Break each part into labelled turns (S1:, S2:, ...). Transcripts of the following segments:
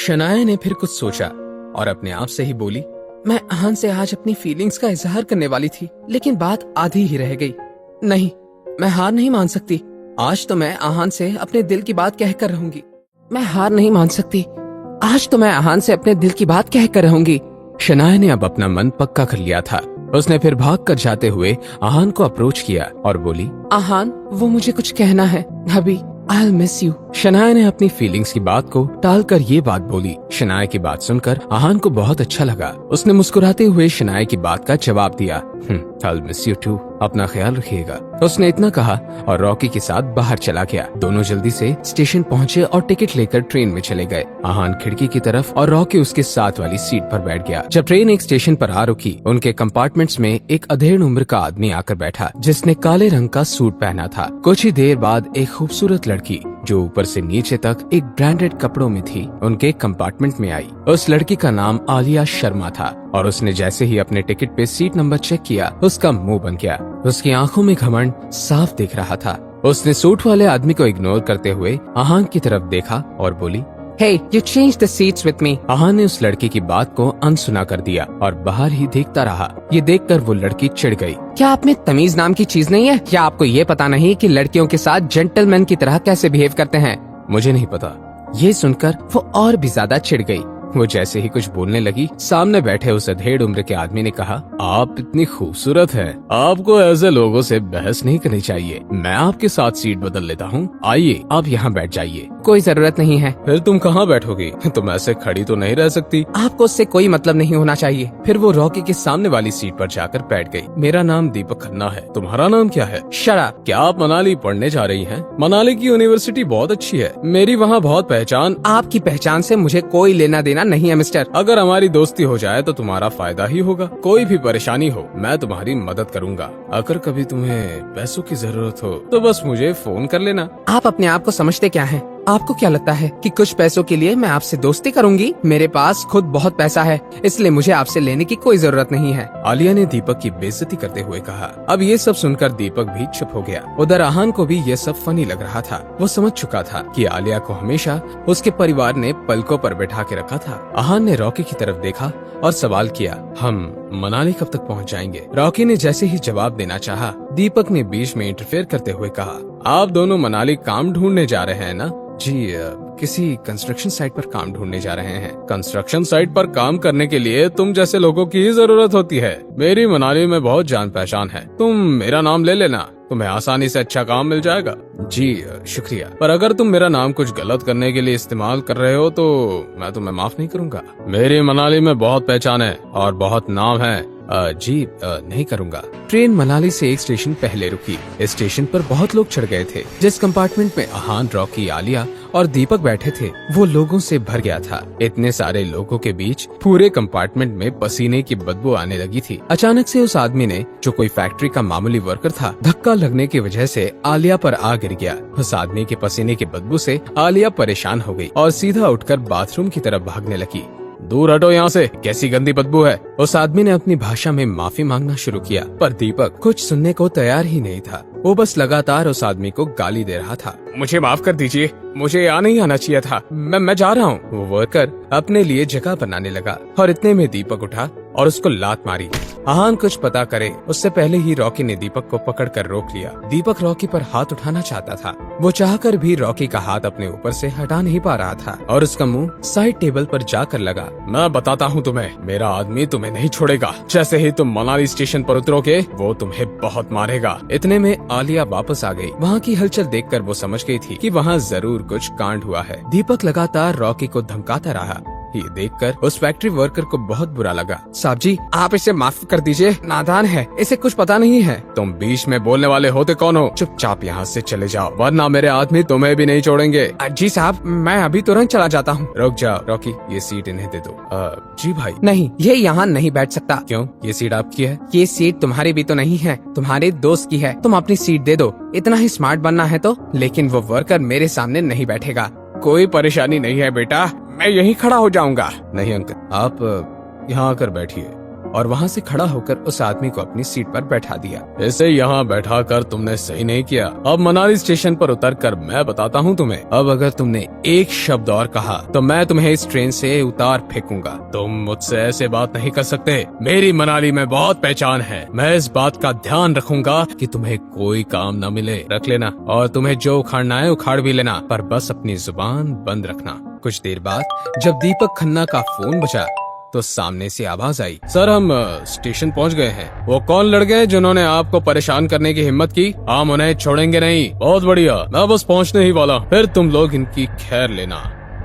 S1: शनाया ने फिर कुछ सोचा और अपने आप से ही बोली, मैं आहान से आज अपनी फीलिंग्स का इजहार करने वाली थी, लेकिन बात आधी ही रह गई। नहीं, मैं हार नहीं मान सकती। आज तो मैं आहान से अपने दिल की बात कहकर रहूंगी। मैं हार नहीं मान सकती। आज तो मैं आहान से अपने दिल की बात कहकर रहूंगी। शनाया ने अब अपना मन पक्का कर लिया था। उसने फिर भाग कर जाते हुए आहान को अप्रोच किया और बोली, आहान, वो मुझे कुछ कहना है। अभी I'll miss you। शनाया ने अपनी फीलिंग्स की बात को टालकर ये बात बोली। शनाया की बात सुनकर आहान को बहुत अच्छा लगा। उसने मुस्कुराते हुए शनाया की बात का जवाब दिया, I'll miss you too। अपना ख्याल रखिएगा। उसने इतना कहा और रॉकी के साथ बाहर चला गया। दोनों जल्दी से स्टेशन पहुँचे और टिकट लेकर ट्रेन में चले गए। आहान खिड़की की तरफ और रॉकी उसके साथ वाली सीट पर बैठ गया। जब ट्रेन एक स्टेशन पर आ रुकी, उनके कंपार्टमेंट्स में एक अधेड़ उम्र का आदमी आकर बैठा, जिसने काले रंग का सूट पहना था। कुछ ही देर बाद एक खूबसूरत लड़की जो ऊपर से नीचे तक एक ब्रांडेड कपड़ों में थी, उनके कंपार्टमेंट में आई। उस लड़की का नाम आलिया शर्मा था और उसने जैसे ही अपने टिकट पे सीट नंबर चेक किया, उसका मुंह बन गया। उसकी आंखों में घमंड साफ दिख रहा था। उसने सूट वाले आदमी को इग्नोर करते हुए आहान की तरफ देखा और बोली, Hey, you changed the seats with me। आहान ने उस लड़की की बात को अनसुना कर दिया और बाहर ही देखता रहा। ये देखकर वो लड़की चिढ़ गई। क्या आप में तमीज नाम की चीज नहीं है? क्या आपको ये पता नहीं कि लड़कियों के साथ जेंटलमैन की तरह कैसे बिहेव करते हैं? मुझे नहीं पता। ये सुनकर वो और भी ज्यादा चिढ़ गई। वो जैसे ही कुछ बोलने लगी, सामने बैठे उस अधेड़ उम्र के आदमी ने कहा, आप इतनी खूबसूरत हैं, आपको ऐसे लोगों से बहस नहीं करनी चाहिए। मैं आपके साथ सीट बदल लेता हूँ। आइए, आप यहाँ बैठ जाइए। कोई जरूरत नहीं है। फिर तुम कहाँ बैठोगी? तुम ऐसे खड़ी तो नहीं रह सकती। आपको उससे कोई मतलब नहीं होना चाहिए। फिर वो रॉकी के सामने वाली सीट पर जाकर बैठ गई। मेरा नाम दीपक खन्ना है। तुम्हारा नाम क्या है? शरा। क्या आप मनाली पढ़ने जा रही हैं? मनाली की यूनिवर्सिटी बहुत अच्छी है। मेरी वहाँ बहुत पहचान। आपकी पहचान से मुझे कोई लेना देना नहीं है मिस्टर। अगर हमारी दोस्ती हो जाए तो तुम्हारा फायदा ही होगा। कोई भी परेशानी हो, मैं तुम्हारी मदद करूंगा। अगर कभी तुम्हें पैसों की जरूरत हो तो बस मुझे फोन कर लेना। आप अपने आप को समझते क्या हैं? आपको क्या लगता है कि कुछ पैसों के लिए मैं आपसे दोस्ती करूंगी? मेरे पास खुद बहुत पैसा है, इसलिए मुझे आपसे लेने की कोई जरूरत नहीं है। आलिया ने दीपक की बेइज्जती करते हुए कहा। अब ये सब सुनकर दीपक भी चुप हो गया। उधर आहान को भी ये सब फनी लग रहा था। वो समझ चुका था कि आलिया को हमेशा उसके परिवार ने पलकों पर बैठा के रखा था। आहान ने रॉकी की तरफ देखा और सवाल किया, हम मनाली कब तक पहुंच जाएंगे? रॉकी ने जैसे ही जवाब देना चाहा, दीपक ने बीच में इंटरफेयर करते हुए कहा, आप दोनों मनाली काम ढूंढने जा रहे हैं ना? जी, किसी कंस्ट्रक्शन साइट पर काम ढूंढने जा रहे हैं। कंस्ट्रक्शन साइट पर काम करने के लिए तुम जैसे लोगों की ही जरूरत होती है। मेरी मनाली में बहुत जान पहचान है। तुम मेरा नाम ले लेना, तुम्हें आसानी से अच्छा काम मिल जाएगा। जी शुक्रिया, पर अगर तुम मेरा नाम कुछ गलत करने के लिए इस्तेमाल कर रहे हो तो मैं तुम्हें माफ नहीं करूंगा। मेरी मनाली में बहुत पहचान है और बहुत नाम है। जी नहीं करूंगा। ट्रेन मनाली से एक स्टेशन पहले रुकी। इस स्टेशन पर बहुत लोग चढ़ गए थे। जिस कंपार्टमेंट में आहान, रॉकी, आलिया और दीपक बैठे थे, वो लोगों से भर गया था। इतने सारे लोगों के बीच पूरे कंपार्टमेंट में पसीने की बदबू आने लगी थी। अचानक से उस आदमी ने, जो कोई फैक्ट्री का मामूली वर्कर था, धक्का लगने की वजह से आलिया पर आ गिर गया। उस आदमी के पसीने की बदबू से आलिया परेशान हो गई और सीधा उठकर बाथरूम की तरफ भागने लगी। दूर हटो यहाँ से, कैसी गंदी बदबू है। उस आदमी ने अपनी भाषा में माफी मांगना शुरू किया, पर दीपक कुछ सुनने को तैयार ही नहीं था। वो बस लगातार उस आदमी को गाली दे रहा था। मुझे माफ कर दीजिए, मुझे यहाँ नहीं आना चाहिए था। मैं जा रहा हूँ। वो वर्कर अपने लिए जगह बनाने लगा और इतने में दीपक उठा और उसको लात मारी। आहान कुछ पता करे उससे पहले ही रॉकी ने दीपक को पकड़कर रोक लिया। दीपक रॉकी पर हाथ उठाना चाहता था। वो चाहकर भी रॉकी का हाथ अपने ऊपर से हटा नहीं पा रहा था और उसका मुंह साइड टेबल पर जाकर लगा। मैं बताता हूँ तुम्हें, मेरा आदमी तुम्हें नहीं छोड़ेगा। जैसे ही तुम मनाली स्टेशन पर उतरोगे, वो तुम्हें बहुत मारेगा। इतने में आलिया वापस आ गई। वहाँ की हलचल देखकर वो समझ गई थी कि वहाँ जरूर कुछ कांड हुआ है। दीपक लगातार रॉकी को धमकाता रहा। ये देखकर उस फैक्ट्री वर्कर को बहुत बुरा लगा। साहब जी, आप इसे माफ कर दीजिए, नादान है, इसे कुछ पता नहीं है। तुम बीच में बोलने वाले होते कौन हो? चुपचाप यहाँ से चले जाओ, वरना मेरे आदमी तुम्हें भी नहीं छोड़ेंगे। जी साहब, मैं अभी तुरंत चला जाता हूँ। रुक जाओ रॉकी, ये सीट इन्हें दे दो। जी भाई। नहीं, ये यहाँ नहीं बैठ सकता। क्यों? ये सीट आपकी है। ये सीट तुम्हारी भी तो नहीं है, तुम्हारे दोस्त की है। तुम अपनी सीट दे दो, इतना ही स्मार्ट बनना है तो। लेकिन वो वर्कर मेरे सामने नहीं बैठेगा। कोई परेशानी नहीं है बेटा, मैं यहीं खड़ा हो जाऊंगा। नहीं अंकल, आप यहाँ आकर बैठिए। और वहाँ से खड़ा होकर उस आदमी को अपनी सीट पर बैठा दिया। इसे यहाँ बैठा कर तुमने सही नहीं किया। अब मनाली स्टेशन पर उतर कर मैं बताता हूँ तुम्हें। अब अगर तुमने एक शब्द और कहा तो मैं तुम्हें इस ट्रेन से उतार फेंकूंगा। तुम मुझसे ऐसे बात नहीं कर सकते। मेरी मनाली में बहुत पहचान है। मैं इस बात का ध्यान रखूंगा कि तुम्हें कोई काम न मिले। रख लेना, और तुम्हें जो उखाड़ना है उखाड़ भी लेना, पर बस अपनी जुबान बंद रखना। कुछ देर बाद जब दीपक खन्ना का फोन बजा तो सामने से आवाज आई, सर हम स्टेशन पहुंच गए हैं। वो कौन लड़के जिन्होंने आपको परेशान करने की हिम्मत की? हम उन्हें छोड़ेंगे नहीं। बहुत बढ़िया, मैं बस पहुंचने ही वाला, फिर तुम लोग इनकी खैर लेना।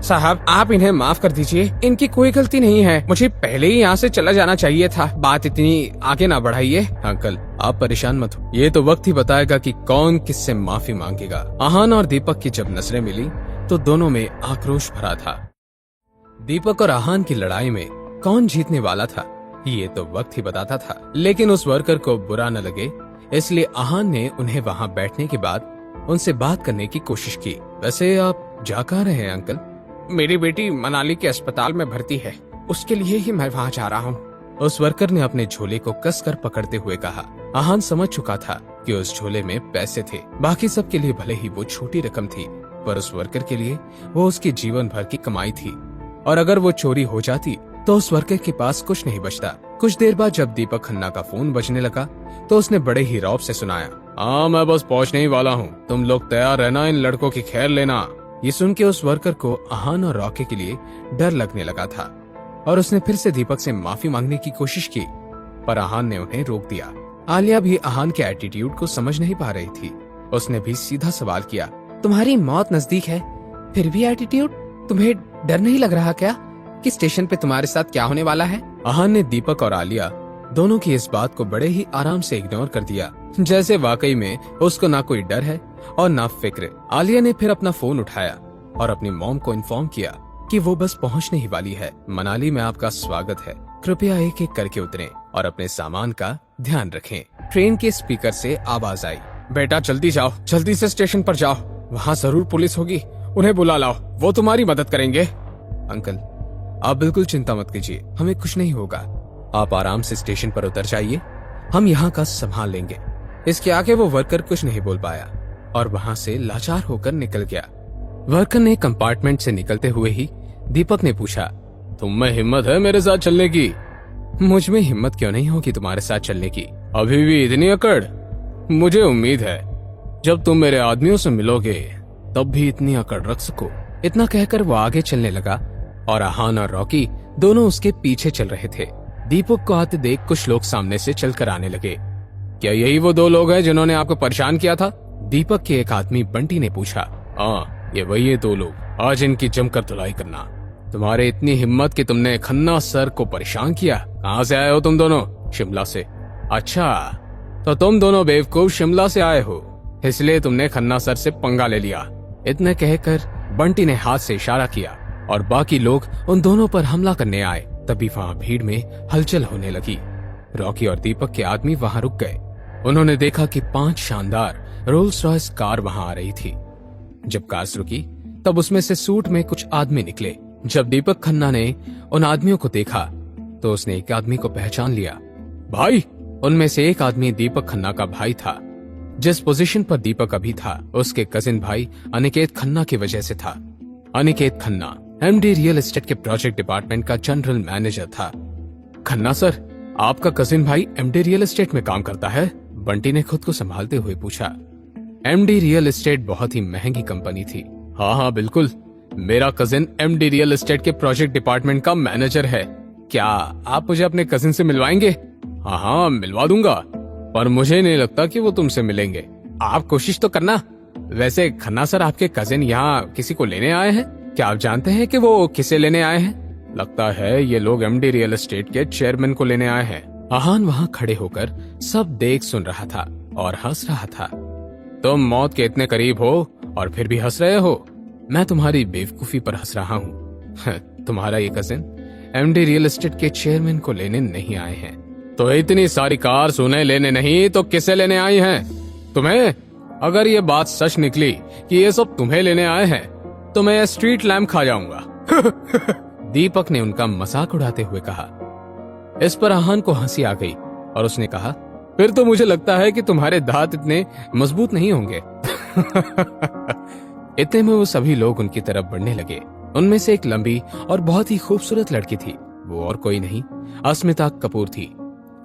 S1: साहब आप इन्हें माफ कर दीजिए, इनकी कोई गलती नहीं है। मुझे पहले ही यहाँ से चला जाना चाहिए था। बात इतनी आगे ना बढ़ाइए। अंकल आप परेशान मत हो, ये तो वक्त ही बताएगा कि कौन किससे माफी मांगेगा। आहान और दीपक की जब नजरें मिली तो दोनों में आक्रोश भरा था। दीपक और आहान की लड़ाई में कौन जीतने वाला था ये तो वक्त ही बताता था, लेकिन उस वर्कर को बुरा न लगे इसलिए आहान ने उन्हें वहाँ बैठने के बाद उनसे बात करने की कोशिश की। वैसे आप जा कहाँ रहे हैं अंकल? मेरी बेटी मनाली के अस्पताल में भर्ती है, उसके लिए ही मैं वहाँ जा रहा हूँ। उस वर्कर ने अपने झोले को कसकर पकड़ते हुए कहा। आहान समझ चुका था कि उस झोले में पैसे थे। बाकी सबके लिए भले ही वो छोटी रकम थी, पर उस वर्कर के लिए वो उसकी जीवन भर की कमाई थी, और अगर वो चोरी हो जाती तो उस वर्कर के पास कुछ नहीं बचता। कुछ देर बाद जब दीपक खन्ना का फोन बजने लगा तो उसने बड़े ही रौब से सुनाया, हाँ मैं बस पहुंचने ही वाला हूँ, तुम लोग तैयार रहना, इन लड़कों की खैर लेना। ये सुन के उस वर्कर को आहान और रॉकी के लिए डर लगने लगा था, और उसने फिर से दीपक से माफी मांगने की कोशिश की, पर आहान ने उन्हें रोक दिया। आलिया भी आहान के एटीट्यूड को समझ नहीं पा रही थी। उसने भी सीधा सवाल किया, तुम्हारी मौत नजदीक है फिर भी एटीट्यूड? तुम्हें डर नहीं लग रहा क्या कि स्टेशन पे तुम्हारे साथ क्या होने वाला है? आहान ने दीपक और आलिया दोनों की इस बात को बड़े ही आराम से इग्नोर कर दिया, जैसे वाकई में उसको ना कोई डर है और ना फिक्र। आलिया ने फिर अपना फोन उठाया और अपनी मॉम को इन्फॉर्म किया कि वो बस पहुंचने ही वाली है। मनाली में आपका स्वागत है, कृपया एक एक करके उतरें और अपने सामान का ध्यान रखें। ट्रेन के स्पीकर से आवाज आई, बेटा जल्दी जाओ, जल्दी से स्टेशन पर जाओ, वहाँ जरूर पुलिस होगी, उन्हें बुला लाओ, वो तुम्हारी मदद करेंगे। अंकल आप बिल्कुल चिंता मत कीजिए, हमें कुछ नहीं होगा। आप आराम से स्टेशन पर उतर जाइए, हम यहाँ का संभाल लेंगे। इसके आगे वो वर्कर कुछ नहीं बोल पाया और वहाँ से लाचार होकर निकल गया। वर्कर ने कंपार्टमेंट से निकलते हुए ही दीपक ने पूछा, तुम में हिम्मत है मेरे साथ चलने की? मुझ में हिम्मत क्यों नहीं होगी तुम्हारे साथ चलने की? अभी भी इतनी अकड़? मुझे उम्मीद है जब तुम मेरे आदमियों से मिलोगे तब भी इतनी अकड़ रख सको। इतना कहकर वो आगे चलने लगा और आहान और रॉकी दोनों उसके पीछे चल रहे थे। दीपक को आते देख कुछ लोग सामने से चलकर आने लगे। क्या यही वो दो लोग हैं जिन्होंने आपको परेशान किया था? दीपक के एक आदमी बंटी ने पूछा। हाँ ये वही है दो लोग, आज इनकी जमकर धुलाई करना। तुम्हारे इतनी हिम्मत कि तुमने खन्ना सर को परेशान किया? कहाँ से आए हो तुम दोनों? शिमला से। अच्छा तो तुम दोनों बेवकूफ शिमला से आए हो, इसलिए तुमने खन्ना सर से पंगा ले लिया। इतने कहकर बंटी ने हाथ से इशारा किया और बाकी लोग उन दोनों पर हमला करने आए। तभी वहाँ भीड़ में हलचल होने लगी। रॉकी और दीपक के आदमी वहाँ रुक गए। उन्होंने देखा कि 5 शानदार रोल्स रॉयस कार वहाँ आ रही थी। जब कार रुकी तब उसमें से सूट में कुछ आदमी निकले। जब दीपक खन्ना ने उन आदमियों को देखा तो उसने एक आदमी को पहचान लिया। भाई, उनमें से एक आदमी दीपक खन्ना का भाई था। जिस पोजीशन पर दीपक अभी था उसके कजिन भाई अनिकेत खन्ना की वजह से था। Aniket Khanna MD real estate के प्रोजेक्ट डिपार्टमेंट का जनरल मैनेजर था। खन्ना सर, आपका कजिन भाई एमडी रियल एस्टेट में काम करता है? बंटी ने खुद को संभालते हुए पूछा। एमडी रियल एस्टेट बहुत ही महंगी कंपनी थी। हाँ हाँ बिल्कुल, मेरा कजिन एमडी रियल एस्टेट के प्रोजेक्ट डिपार्टमेंट का मैनेजर है। क्या आप मुझे अपने कजिन से मिलवाएंगे? हाँ हाँ मिलवा दूंगा, पर मुझे नहीं लगता कि वो तुमसे मिलेंगे। आप कोशिश तो करना। वैसे खन्ना सर, आपके कजिन यहाँ किसी को लेने आए हैं? क्या आप जानते हैं कि वो किसे लेने आए हैं? लगता है ये लोग एमडी रियल एस्टेट के चेयरमैन को लेने आए हैं। आहान वहाँ खड़े होकर सब देख सुन रहा था और हंस रहा था। तुम मौत के इतने करीब हो और फिर भी हंस रहे हो? मैं तुम्हारी बेवकूफी पर हंस रहा हूँ। तुम्हारा ये कजिन एमडी रियल एस्टेट के चेयरमैन को लेने नहीं आए हैं। तो इतनी सारी कार उन्हें लेने नहीं तो किसे लेने आई हैं? तुम्हें? अगर ये बात सच निकली कि ये सब तुम्हें लेने आए हैं तो मैं स्ट्रीट लैम्प खा जाऊंगा। दीपक ने उनका मजाक उड़ाते हुए कहा। इस पर आहान को हंसी आ गई और उसने कहा, फिर तो मुझे लगता है कि तुम्हारे दांत इतने मजबूत नहीं होंगे। इतने में वो सभी लोग उनकी तरफ बढ़ने लगे। उनमें से एक लंबी और बहुत ही खूबसूरत लड़की थी। वो और कोई नहीं, अस्मिता कपूर थी,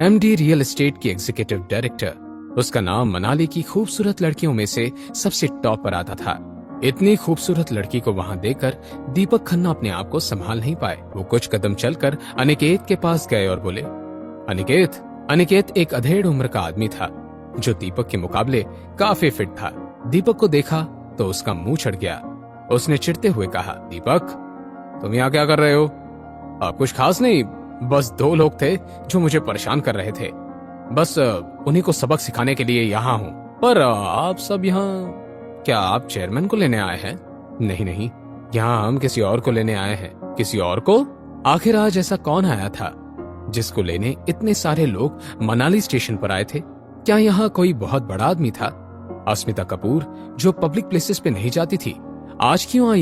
S1: एमडी रियल एस्टेट की एग्जीक्यूटिव डायरेक्टर। उसका नाम मनाली की खूबसूरत लड़कियों में से सबसे टॉप पर आता था। इतनी खूबसूरत लड़की को वहां देखकर दीपक खन्ना अपने आप को संभाल नहीं पाए। वो कुछ कदम चलकर अनिकेत के पास गए और बोले, अनिकेत। अनिकेत एक अधेड़ उम्र का आदमी था जो दीपक के मुकाबले काफी फिट था। दीपक को देखा तो उसका मुंह चढ़ गया। उसने चिढ़ते हुए कहा, दीपक तुम यहाँ क्या कर रहे हो? कुछ खास नहीं, बस दो लोग थे जो मुझे परेशान कर रहे थे। बस उन्हीं को सबक सिखाने के लिए यहाँ हूँ। पर आप सब यहाँ, क्या आप चेयरमैन को लेने आए हैं? नहीं नहीं, यहाँ हम किसी और को लेने आए हैं। किसी और को? आखिर आज ऐसा कौन आया था जिसको लेने इतने सारे लोग मनाली स्टेशन पर आए थे? क्या यहाँ कोई बहुत बड़ा आदमी था? अस्मिता कपूर जो पब्लिक प्लेसेस पे नहीं जाती थी, आज क्यों आई है?